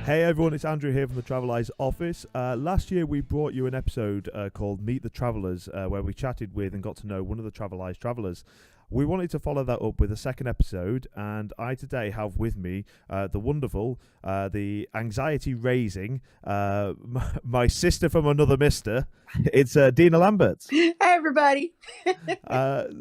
Hey everyone, it's Andrew here from the Traveleyes office. Last year we brought you an episode called Meet the Travellers, where we chatted with and got to know one of the Traveleyes travellers. We wanted to follow that up with a second episode, and I today have with me the wonderful, the anxiety-raising, my sister from another mister. It's Denna Lambert. Hi, everybody.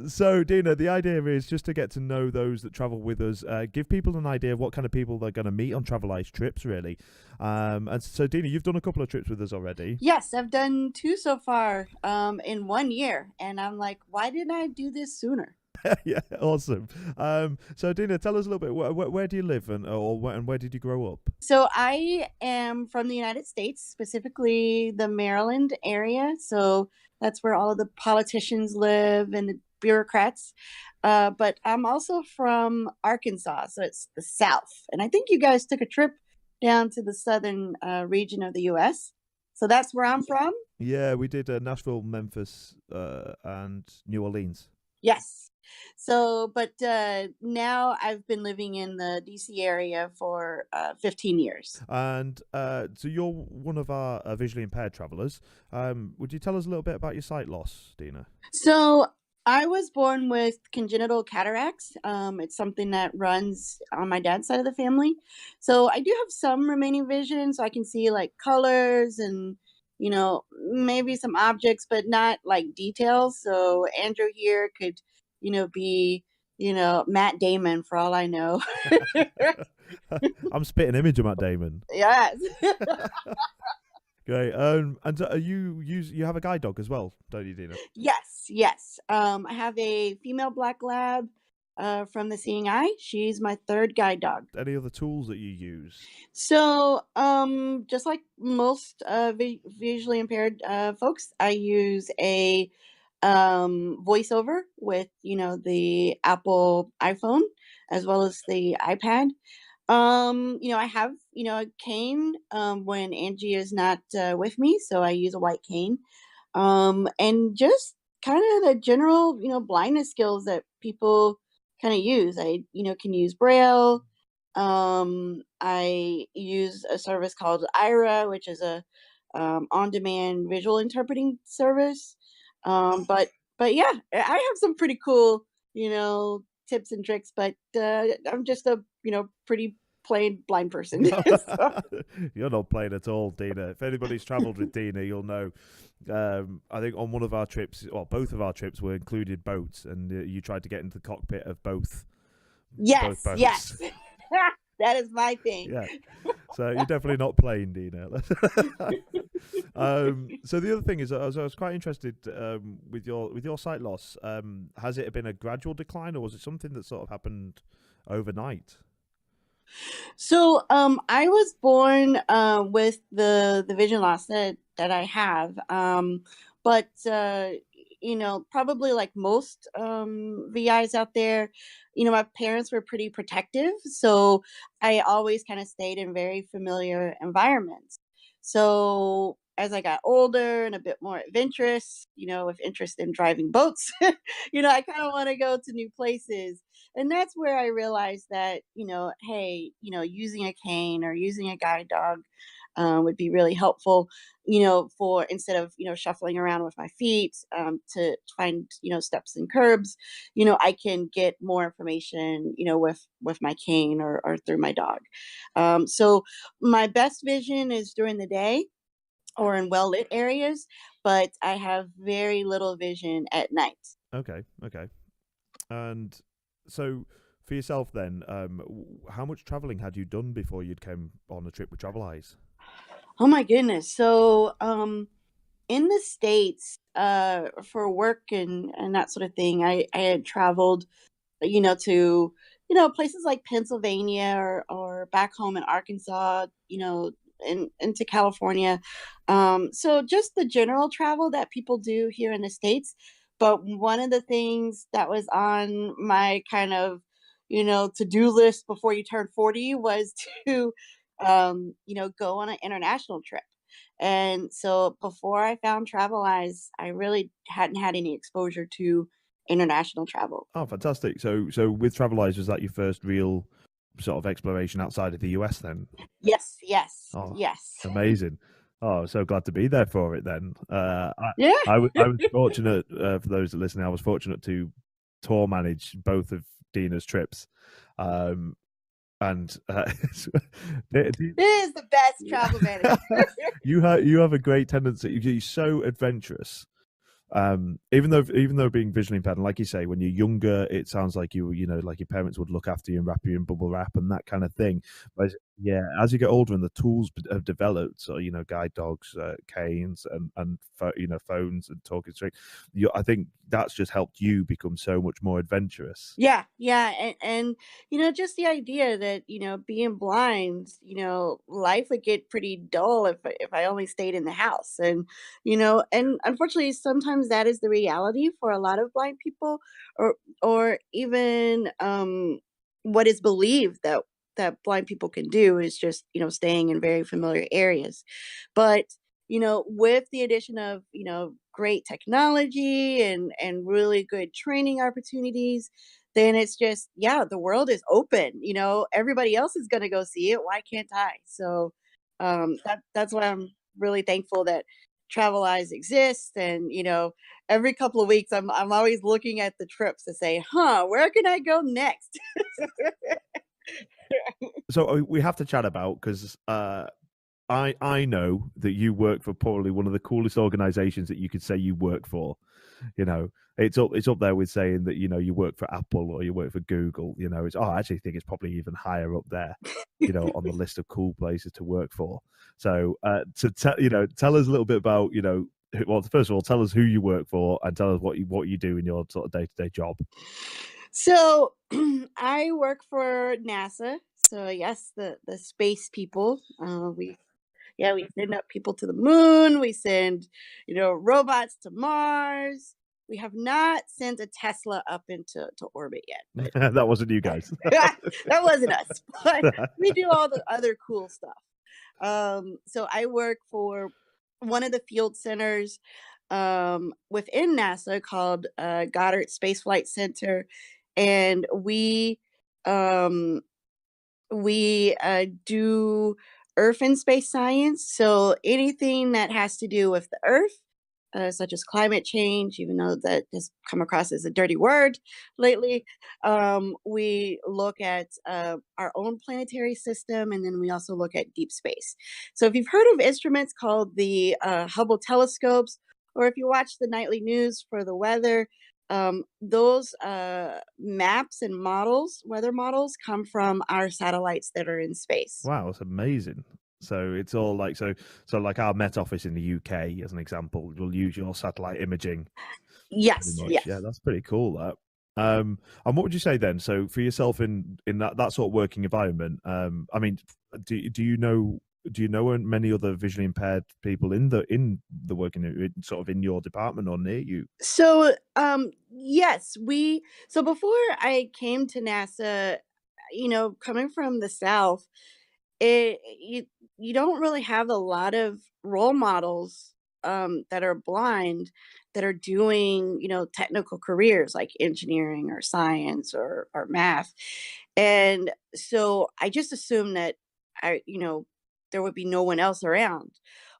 So, Dina, the idea is just to get to know those that travel with us, give people an idea of what kind of people they're going to meet on Traveleyes trips, really. And so, Dina, you've done a couple of trips with us already. Yes, I've done two so far in 1 year. And I'm like, why didn't I do this sooner? Yeah, awesome. So, Dina, tell us a little bit. Where do you live, and where did you grow up? So I am from the United States, specifically the Maryland area. So that's where all of the politicians live and the bureaucrats. But I'm also from Arkansas, so it's the South. And I think you guys took a trip down to the southern region of the U.S. So that's where I'm from. Yeah, we did Nashville, Memphis, and New Orleans. Yes. So, but now I've been living in the DC area for 15 years. And so you're one of our visually impaired travellers. Would you tell us a little bit about your sight loss, Dina? So I was born with congenital cataracts. It's something that runs on my dad's side of the family. So I do have some remaining vision, so I can see like colors and, maybe some objects, but not like details. So Andrew here could, be, Matt Damon for all I know. I'm spitting image of Matt Damon. Yes. Great. And you have a guide dog as well, don't you, Dina? Yes. I have a female black lab from the Seeing Eye. She's my third guide dog. Any other tools that you use? So, just like most visually impaired folks, I use a voiceover with the Apple iPhone as well as the iPad. I have a cane when Angie is not with me, so I use a white cane. And just kind of the general blindness skills that people kind of use. I can use Braille. I use a service called Ira, which is a on-demand visual interpreting service. But yeah, I have some pretty cool, tips and tricks, but I'm just a, pretty plain blind person. So, You're not plain at all, Dina. If anybody's travelled with Dina, you'll know. I think on one of our trips, or both of our trips, were included boats, and you tried to get into the cockpit of both. yes, both boats. yes. That is my thing. Yeah. So you're definitely not plain, Dina. So the other thing is, I was quite interested with your sight loss. Has it been a gradual decline, or was it something that sort of happened overnight? So I was born with the vision loss that I have. But probably like most VIs out there, my parents were pretty protective, so I always kind of stayed in very familiar environments. So as I got older and a bit more adventurous, with interest in driving boats, I kind of want to go to new places. And that's where I realized that, hey, using a cane or using a guide dog would be really helpful, for instead of, shuffling around with my feet to find, steps and curbs, I can get more information, with my cane or through my dog. So my best vision is during the day or in well lit areas, but I have very little vision at night. Okay. And so for yourself then, how much travelling had you done before you'd come on a trip with Traveleyes? Oh my goodness. So, in the States, for work and that sort of thing, I had traveled, to, places like Pennsylvania or back home in Arkansas, into California. So just the general travel that people do here in the States. But one of the things that was on my kind of, to-do list before you turn 40 was to, go on an international trip. And so before I found Traveleyes, I really hadn't had any exposure to international travel. Oh, fantastic! So with Traveleyes, was that your first real sort of exploration outside of the US then? Yes, yes, Oh, yes. amazing. Oh, so glad to be there for it then. Yeah. I was fortunate, for those that are listening, I was fortunate to tour manage both of Dina's trips. Um, and It is the best travel manager. you have a great tendency. You're so adventurous. Even though being visually impaired, and like you say, when you're younger, it sounds like you know, like your parents would look after you and wrap you in bubble wrap and that kind of thing. But yeah, as you get older and the tools have developed, so you know, guide dogs, canes, and you know, phones and talking straight, I think that's just helped you become so much more adventurous. Yeah, yeah, and just the idea that being blind, life would get pretty dull if I only stayed in the house, and unfortunately, sometimes that is the reality for a lot of blind people, or even what is believed that blind people can do is just staying in very familiar areas, but with the addition of great technology and really good training opportunities, then it's just, yeah, the world is open, everybody else is gonna go see it, why can't I? So, that's why I'm really thankful that Traveleyes exists, and, every couple of weeks, I'm always looking at the trips to say, "Huh, where can I go next?" So we have to chat about, because I know that you work for probably one of the coolest organizations that you could say you work for. You know, it's up there with saying that, you know, you work for Apple or you work for Google. You know, I actually think it's probably even higher up there, you know, on the list of cool places to work for. So tell us a little bit about, you know, well, first of all, tell us who you work for and tell us what you do in your sort of day-to-day job. So, I work for NASA, so yes, the space people, we send up people to the moon. We send, robots to Mars. We have not sent a Tesla up into orbit yet, That wasn't you guys. but that wasn't us. But we do all the other cool stuff. So I work for one of the field centers within NASA called Goddard Space Flight Center, and um, we do Earth and space science, so anything that has to do with the Earth, such as climate change, even though that has come across as a dirty word lately. We look at our own planetary system, and then we also look at deep space. So if you've heard of instruments called the Hubble telescopes, or if you watch the nightly news for the weather, those maps and models, weather models, come from our satellites that are in space. Wow, it's amazing. So it's all like like our Met Office in the UK, as an example, will use your satellite imaging pretty Yes, much. Yeah, yes. that's pretty cool. That. And what would you say then? So for yourself in that sort of working environment, I mean, do you know many other visually impaired people in the working sort of in your department or near you? So, yes, so before I came to NASA, coming from the South, it you don't really have a lot of role models that are blind that are doing technical careers like engineering or science or math, and so I just assumed that there would be no one else around,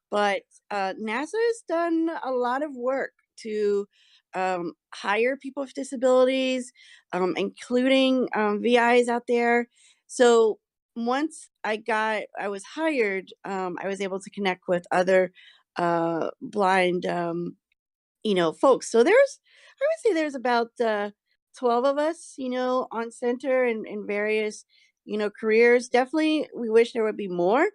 but NASA has done a lot of work to hire people with disabilities, including VIs out there. So once I was hired, I was able to connect with other blind folks. So I would say there's about 12 of us, on center and in various, careers. Definitely we wish there would be more,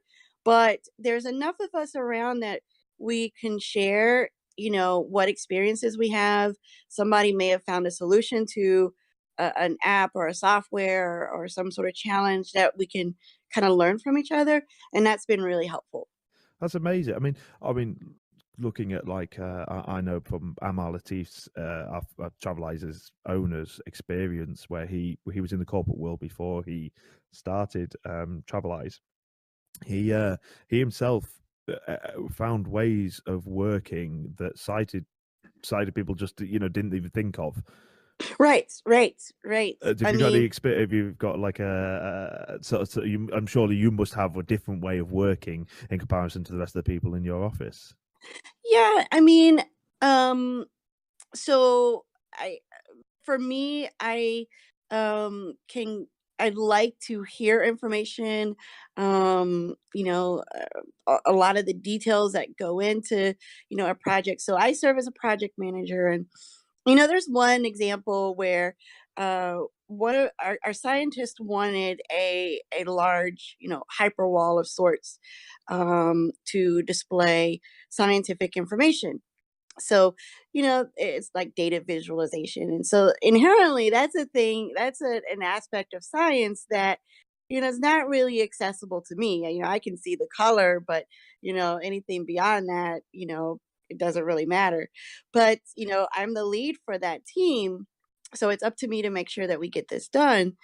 but there's enough of us around that we can share, what experiences we have. Somebody may have found a solution to an app or a software or some sort of challenge that we can kind of learn from each other, and that's been really helpful. That's amazing. I mean, looking at like I know from Amar Latif's our Travelizer's owner's experience, where he was in the corporate world before he started Travelize. He himself found ways of working that sighted people just, you know, didn't even think of. Right, right, right. Have I you got any mean, experience? Have you got like I'm sure you must have a different way of working in comparison to the rest of the people in your office. yeah, I mean, um, so I for me, can I like to hear information, a lot of the details that go into, a project. So I serve as a project manager, and there's one example where one of our scientists wanted a large, hyperwall of sorts, to display scientific information. So, it's like data visualization. And so inherently that's a thing, that's an aspect of science that, is not really accessible to me. I can see the color, but, anything beyond that, it doesn't really matter. But, I'm the lead for that team. So it's up to me to make sure that we get this done.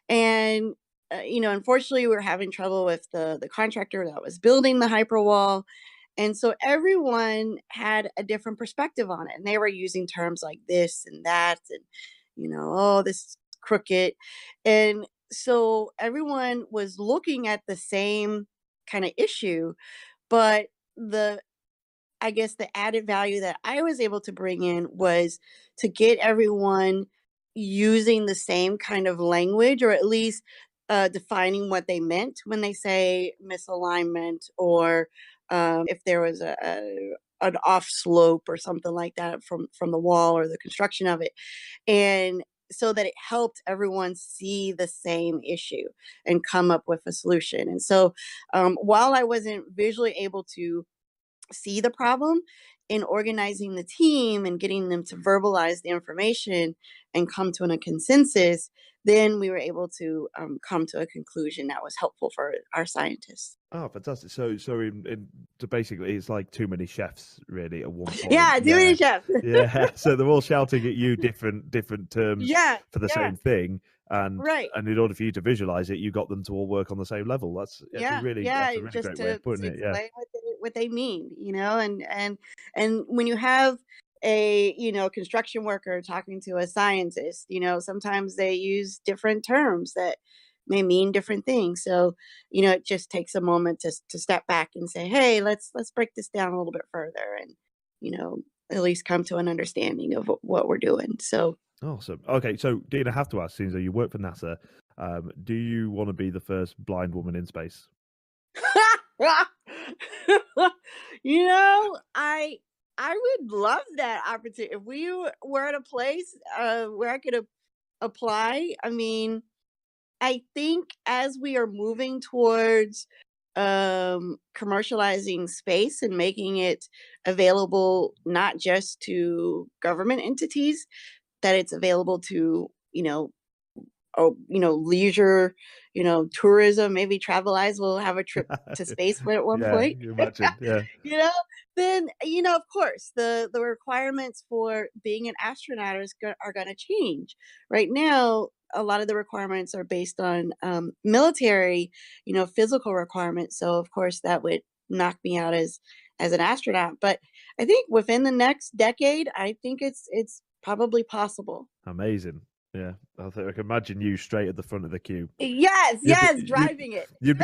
And, unfortunately, we're having trouble with the contractor that was building the hyperwall, and so everyone had a different perspective on it. And they were using terms like this and that, and, oh, this is crooked. And so everyone was looking at the same kind of issue, but the I guess the added value that I was able to bring in was to get everyone using the same kind of language, or at least defining what they meant when they say misalignment, or if there was an off slope or something like that from the wall or the construction of it, and so that it helped everyone see the same issue and come up with a solution. And so, while I wasn't visually able to see the problem, in organizing the team and getting them to verbalize the information and come to a consensus, then we were able to come to a conclusion that was helpful for our scientists. Oh, fantastic! So basically, it's like too many chefs, really, at one point. Yeah, too Yeah, many chefs. yeah. So they're all shouting at you different terms Yeah, for the yeah, same thing, and right. in order for you to visualize it, you got them to all work on the same level. Yeah, That's yeah, a really just great way of to putting it. Yeah. explain what they mean, and when you have a, construction worker talking to a scientist, sometimes they use different terms that may mean different things. So, it just takes a moment to step back and say, "Hey, let's break this down a little bit further," and, you know, at least come to an understanding of what we're doing. So, Awesome. Okay, so Dean, I have to ask, since you work for NASA, do you want to be the first blind woman in space? I would love that opportunity. If we were at a place where I could apply, I mean, I think as we are moving towards commercializing space and making it available not just to government entities, that it's available to, leisure, tourism, maybe Traveleyes will have a trip to space at one Yeah, point. you imagine. Yeah. you know, then, of course, the requirements for being an astronaut are going to change. Right now, a lot of the requirements are based on military, physical requirements. So, of course, that would knock me out as an astronaut. But I think within the next decade, I think it's probably possible. Amazing. Yeah, I can imagine you straight at the front of the queue. Yes, You'd be, yes, driving it. you'd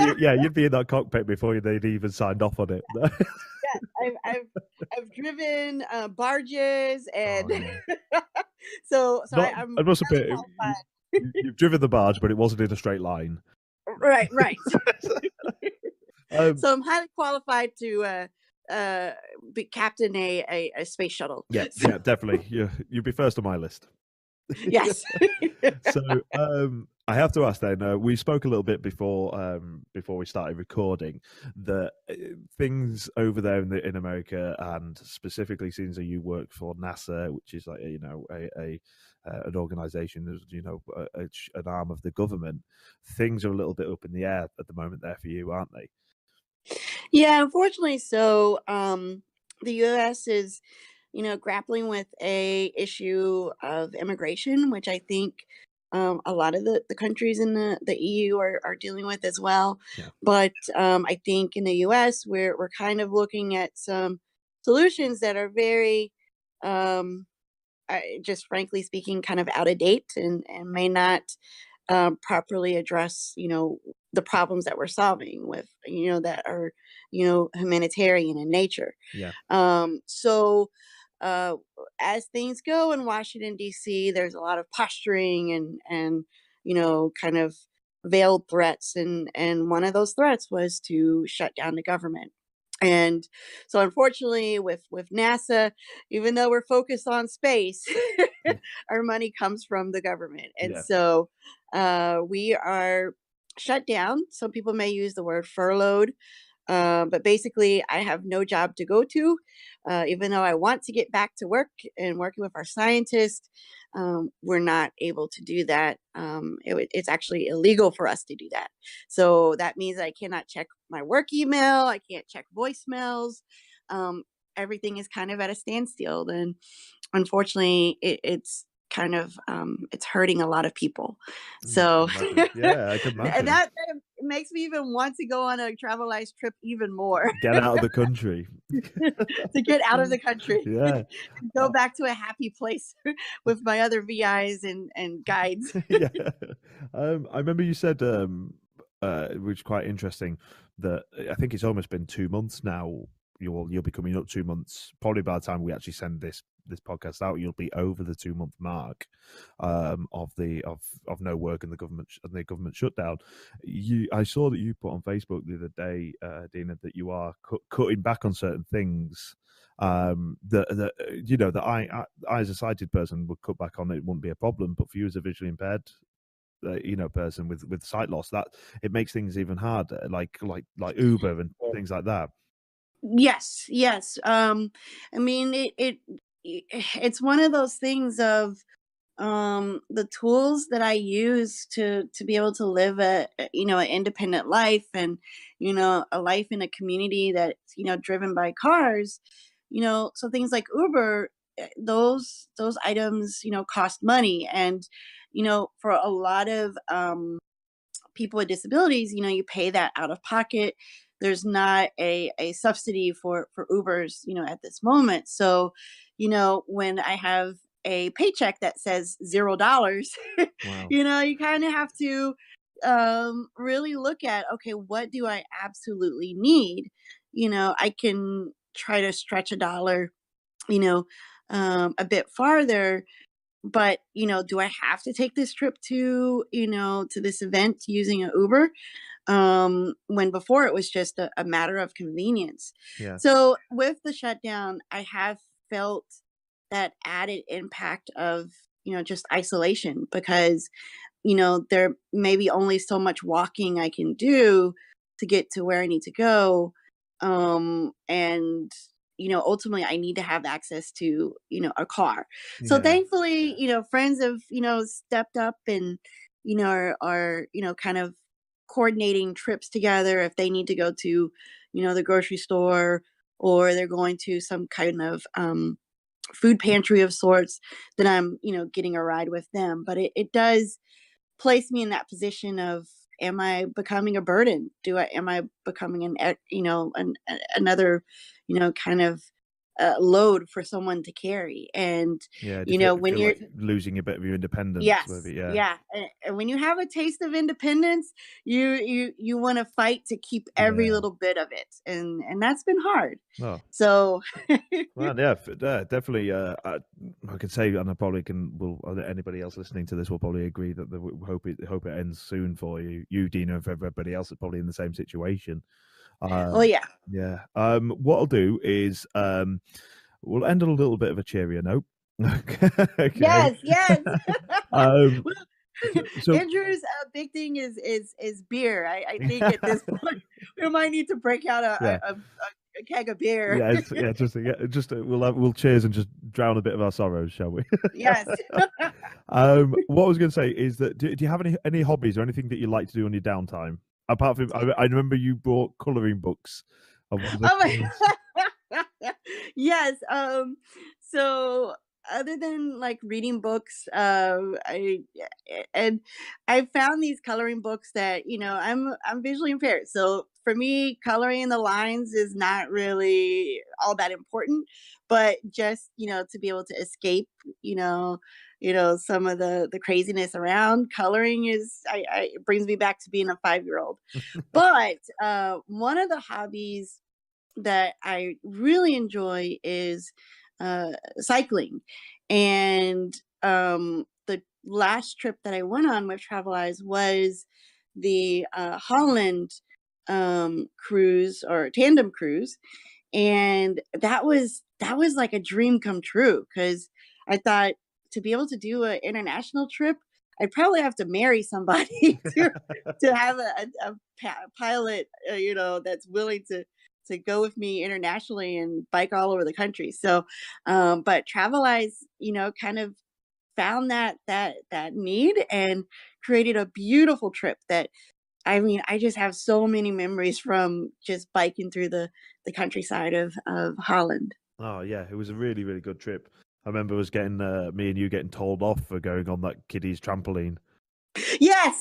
be in that cockpit before they'd even signed off on it. Yes, I've driven barges, Oh and yeah. so Not, I'm I must highly admit, qualified. you've driven the barge, but it wasn't in a straight line. Right, right. um, So I'm highly qualified to uh, be captain a space shuttle. yeah, So, yeah, definitely. You'd be first on my list. yes. So I have to ask then. We spoke a little bit before we started recording that things over there in America, and specifically since you work for NASA, which is like a an organization, an arm of the government, things are a little bit up in the air at the moment there for you, aren't they? Yeah, unfortunately, so the U.S. is, grappling with a issue of immigration, which I think a lot of the countries in the EU are dealing with as well. Yeah. But I think in the U.S. we're kind of looking at some solutions that are very um, just frankly speaking, kind of out of date and may not properly address, the problems that we're solving with, that are, humanitarian in nature. Yeah. So uh, as things go in Washington D.C., there's a lot of posturing and kind of veiled threats, and one of those threats was to shut down the government. And so, unfortunately, with NASA, even though we're focused on space, Yeah. our money comes from the government, and Yeah. so we are shut down. Some people may use the word furloughed, but basically, I have no job to go to, even though I want to get back to work and working with our scientists. We're not able to do that. It's actually illegal for us to do that. So that means I cannot check my work email. I can't check voicemails. Um, Everything is kind of at a standstill. And unfortunately, it's kind of it's hurting a lot of people. I can So imagine. Yeah, I can that imagine. makes me even want to go on a Traveleyes trip even more. Get out of the country. To get out of the country Yeah. and go back to a happy place with my other VIs and guides. Yeah. I remember you said, which is quite interesting, that I think it's almost been 2 months now. You'll be coming up 2 months. Probably by the time we actually send this podcast out, you'll be over the 2 month mark of no work and the government shutdown. I saw that you put on Facebook the other day, Dina, that you are cutting back on certain things. That I as a sighted person would cut back on. It wouldn't be a problem, but for you as a visually impaired person with sight loss, that it makes things even harder, like Uber and things like that. Yes. I mean, it's one of those things of the tools that I use to be able to live an independent life, and a life in a community that's driven by cars. So things like Uber, those items cost money, and for a lot of people with disabilities, you pay that out of pocket. There's not a subsidy for Ubers, at this moment. So, when I have a paycheck that says $0, Wow. you kind of have to really look at, okay, what do I absolutely need? I can try to stretch a dollar, you know, a bit farther, but do I have to take this trip to this event using an Uber? When before it was just a matter of convenience. Yeah. So with the shutdown, I have felt that added impact of just isolation, because there may be only so much walking I can do to get to where I need to go. And ultimately I need to have access to a car. So Yeah. thankfully friends have stepped up and are kind of coordinating trips together if they need to go to the grocery store, or they're going to some kind of food pantry of sorts, then I'm getting a ride with them. But it does place me in that position of, am I becoming a burden? Am I becoming another kind of load for someone to carry? And Yeah. Do you when feel you're like losing a bit of your independence, yes, maybe? Yeah. yeah, and when you have a taste of independence, you want to fight to keep every Yeah. little bit of it, and that's been hard. Oh, So well, yeah, definitely. I could say, and I probably can. Will anybody else listening to this will probably agree that we hope it ends soon for you, Dina, and for everybody else that's probably in the same situation. oh yeah. Yeah. What I'll do is we'll end on a little bit of a cheerier note. Okay. Yes. Um. So Andrew's big thing is beer. I think at this point we might need to break out yeah. a keg of beer. Yeah, we'll cheers and just drown a bit of our sorrows, shall we? Yes. What I was going to say is that do you have any hobbies or anything that you like to do on your downtime? Apart from, I remember you bought coloring books. Oh my yes. So other than like reading books, and I found these coloring books that I'm visually impaired, so for me, coloring the lines is not really all that important. But just to be able to escape, you know, some of the craziness around coloring it brings me back to being a 5 year old. But one of the hobbies that I really enjoy is cycling. And the last trip that I went on with Traveleyes was the Holland cruise or tandem cruise, and that was like a dream come true because I thought to be able to do an international trip, I'd probably have to marry somebody to have a pilot, that's willing to go with me internationally and bike all over the country. So, but Traveleyes, kind of found that need and created a beautiful trip that I mean, I just have so many memories from just biking through the countryside of Holland. Oh yeah, it was a really, really good trip. I remember us getting me and you getting told off for going on that kiddie's trampoline. Yes.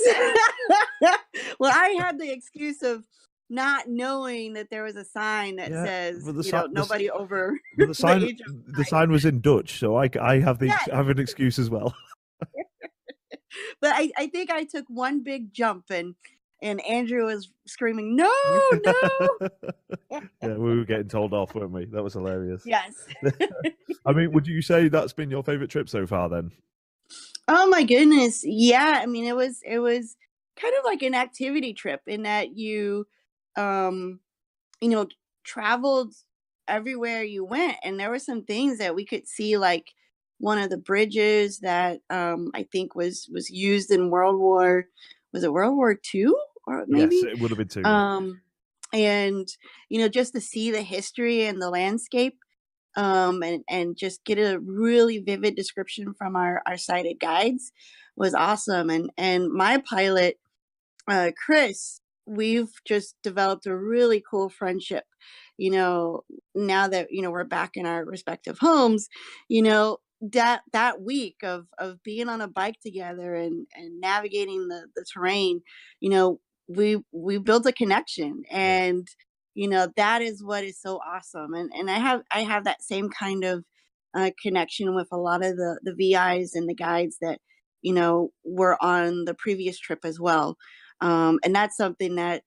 Well, I had the excuse of not knowing that there was a sign that Yeah, says, but the nobody over but the the sign age of the sign was in Dutch, so I have yes. have an excuse as well. But I think I took one big jump and Andrew was screaming, "No, no!" Yeah, we were getting told off, weren't we? That was hilarious. Yes. I mean, would you say that's been your favorite trip so far then? Oh my goodness. Yeah, I mean it was kind of like an activity trip in that um you know traveled everywhere you went, and there were some things that we could see, like one of the bridges that I think was used in World War II or Yes, maybe it would have been too. um and just to see the history and the landscape, and just get a really vivid description from our sighted guides was awesome. And my pilot, Chris, we've just developed a really cool friendship. You know, now that we're back in our respective homes, that week of being on a bike together and navigating the terrain, you know, we built a connection, Yeah. and that is what is so awesome. And I have that same kind of connection with a lot of the VIs and the guides that were on the previous trip as well. And that's something that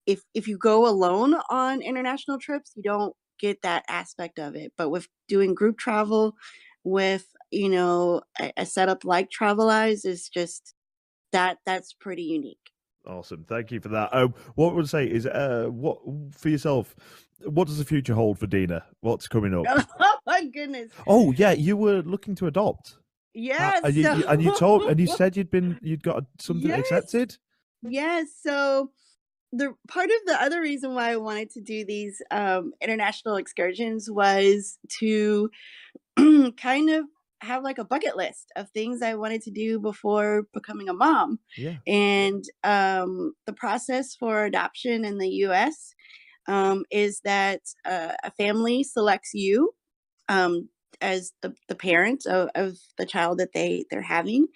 if you go alone on international trips, you don't get that aspect of it. But with doing group travel with, a setup like Traveleyes is just that's pretty unique. Awesome. Thank you for that. What I would say is, what for yourself? What does the future hold for Dina? What's coming up? Oh my goodness. Oh yeah, you were looking to adopt. Yes. And you said you'd got something Yes. accepted. Yes. So the part of the other reason why I wanted to do these international excursions was to kind of have like a bucket list of things I wanted to do before becoming a mom. Yeah. And the process for adoption in the US is that a family selects you um, as the parent of the child that they're having.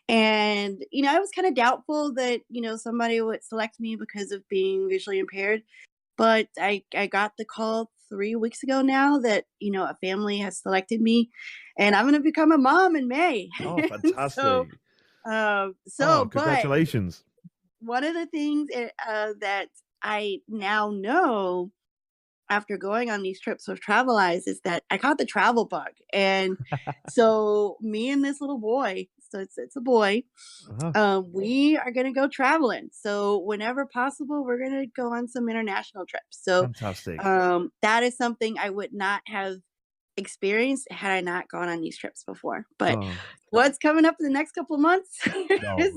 And I was kind of doubtful that somebody would select me because of being visually impaired, but I got the call 3 weeks ago now that a family has selected me, and I'm going to become a mom in May. Oh, so fantastic. Oh, but congratulations. one of the things that I now know after going on these trips with Traveleyes is that I caught the travel bug. And so me and this little boy, so it's a boy, Uh-huh. we are gonna go traveling. So whenever possible, we're gonna go on some international trips. So Fantastic. that is something I would not have experienced had I not gone on these trips before. But Oh, what's coming up in the next couple of months no. is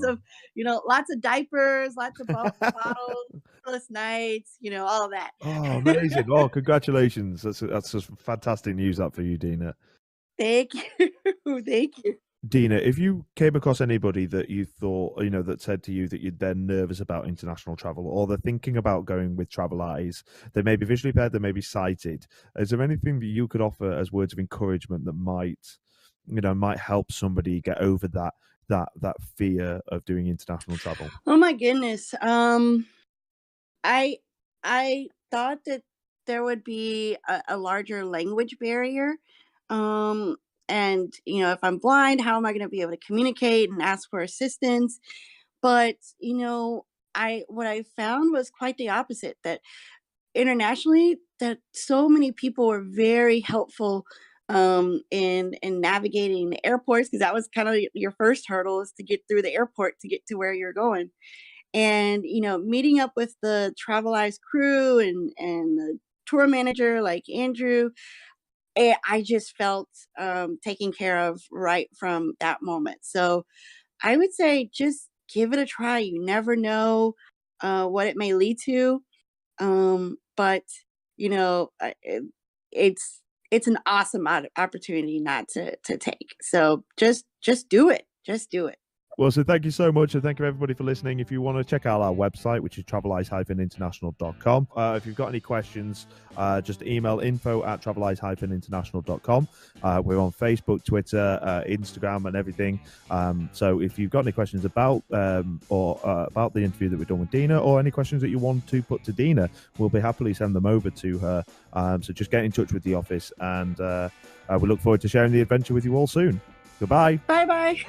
lots of diapers, lots of bottles, sleepless nights, all of that. Oh, amazing. Oh, congratulations. That's just fantastic news that for you, Dina. Thank you. Thank you. Dina, if you came across anybody that you thought, that said to you that they're nervous about international travel, or they're thinking about going with Traveleyes, they may be visually impaired, they may be sighted, is there anything that you could offer as words of encouragement that might might help somebody get over that fear of doing international travel? Oh my goodness. I I thought that there would be a larger language barrier. Um, and if I'm blind, how am I going to be able to communicate and ask for assistance? But I what I found was quite the opposite. That internationally, that so many people were very helpful in navigating the airports, because that was kind of your first hurdle, is to get through the airport to get to where you're going. And meeting up with the Traveleyes crew and the tour manager like Andrew, I just felt taken care of right from that moment. So I would say just give it a try. You never know what it may lead to. But it's it's an awesome opportunity not to take. So just do it. Just do it. Well, so thank you so much, and thank you everybody for listening. If you want to check out our website, which is traveleyes-international.com, if you've got any questions, just email info@traveleyes-international.com. We're on Facebook, Twitter, Instagram, and everything. So if you've got any questions about about the interview that we've done with Dina, or any questions that you want to put to Dina, we'll be happily send them over to her. So just get in touch with the office, and we look forward to sharing the adventure with you all soon. Goodbye. Bye bye.